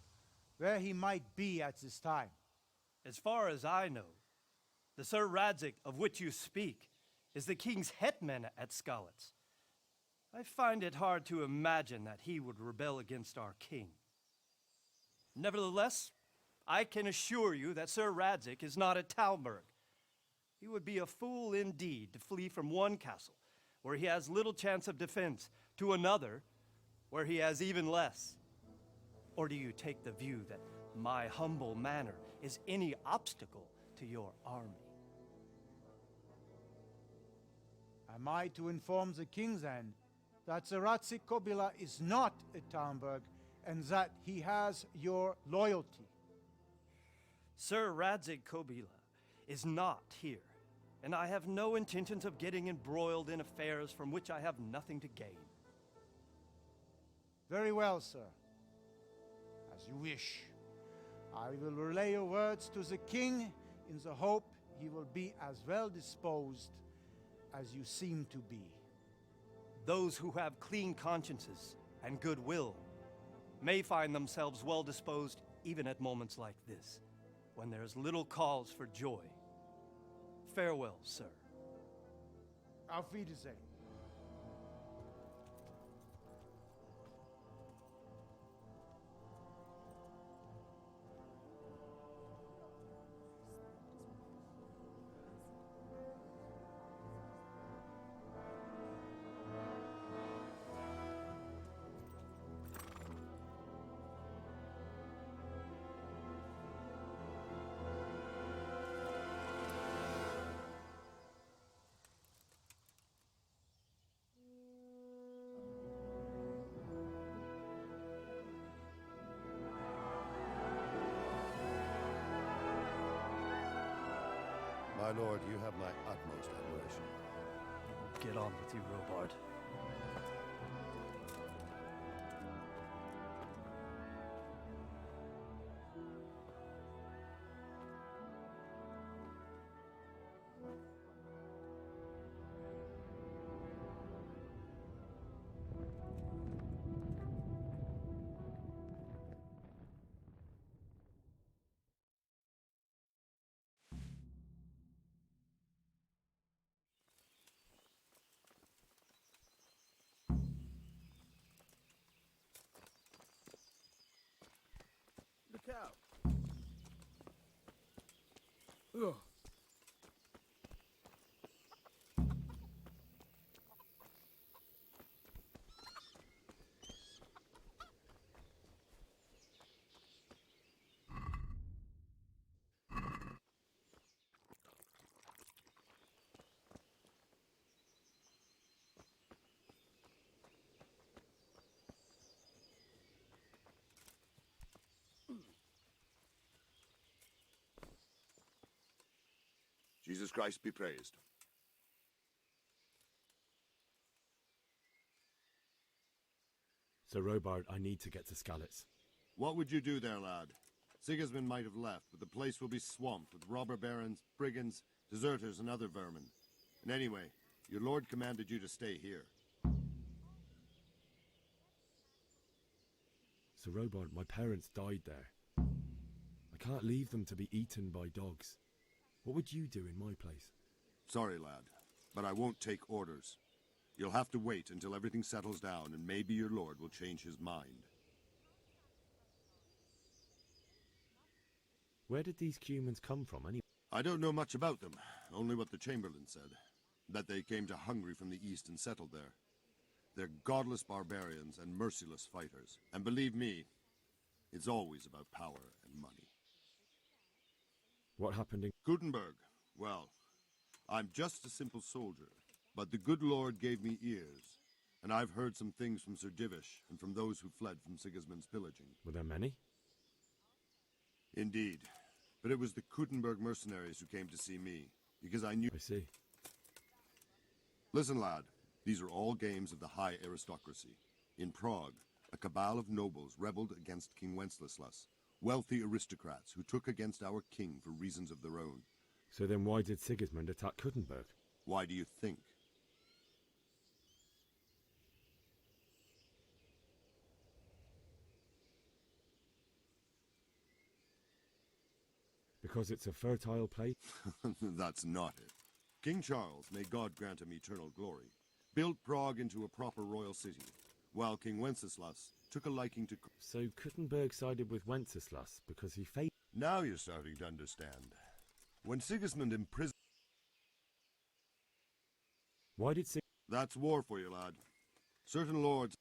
where he might be at this time? As far as I know, the Sir Radzig of which you speak is the king's hetman at Skalitz. I find it hard to imagine that he would rebel against our king. Nevertheless, I can assure you that Sir Radzig is not at Talmberg. He would be a fool indeed to flee from one castle, where he has little chance of defense, to another, where he has even less. Or do you take the view that my humble manner is any obstacle to your army? Am I to inform the king then that Sir Radzig Kobyla is not at Talmberg and that he has your loyalty? Sir Radzig Kobyla is not here, and I have no intentions of getting embroiled in affairs from which I have nothing to gain. Very well, sir. As you wish. I will relay your words to the king in the hope he will be as well disposed as you seem to be. Those who have clean consciences and goodwill may find themselves well disposed even at moments like this, when there's little cause for joy. Farewell, sir. Auf Wiedersehen. My lord, you have my utmost admiration. Get on with you, Robard. Look out! Ugh. Jesus Christ be praised. Sir Robard, I need to get to Skalitz. What would you do there, lad? Sigismund might have left, but the place will be swamped with robber barons, brigands, deserters, and other vermin. And anyway, your lord commanded you to stay here. Sir Robard, my parents died there. I can't leave them to be eaten by dogs. What would you do in my place? Sorry, lad, but I won't take orders. You'll have to wait until everything settles down, and maybe your lord will change his mind. Where did these Cumans come from, anyway? I don't know much about them, only what the Chamberlain said. That they came to Hungary from the east and settled there. They're godless barbarians and merciless fighters. And believe me, it's always about power and money. What happened in Gutenberg? Well, I'm just a simple soldier, but the good Lord gave me ears, and I've heard some things from Sir Divish and from those who fled from Sigismund's pillaging. Were there many? Indeed, but it was the Gutenberg mercenaries who came to see me, because I knew— I see. Listen, lad, these are all games of the high aristocracy. In Prague, a cabal of nobles rebelled against King Wenceslaus, wealthy aristocrats who took against our king for reasons of their own. So then why did Sigismund attack Gutenberg? Why do you think? Because it's a fertile place? That's not it. King Charles, may God grant him eternal glory, built Prague into a proper royal city, while King Wenceslaus took a liking to... So Kuttenberg sided with Wenceslas because he failed? Now you're starting to understand. When Sigismund imprisoned... Why did That's war for you, lad. Certain lords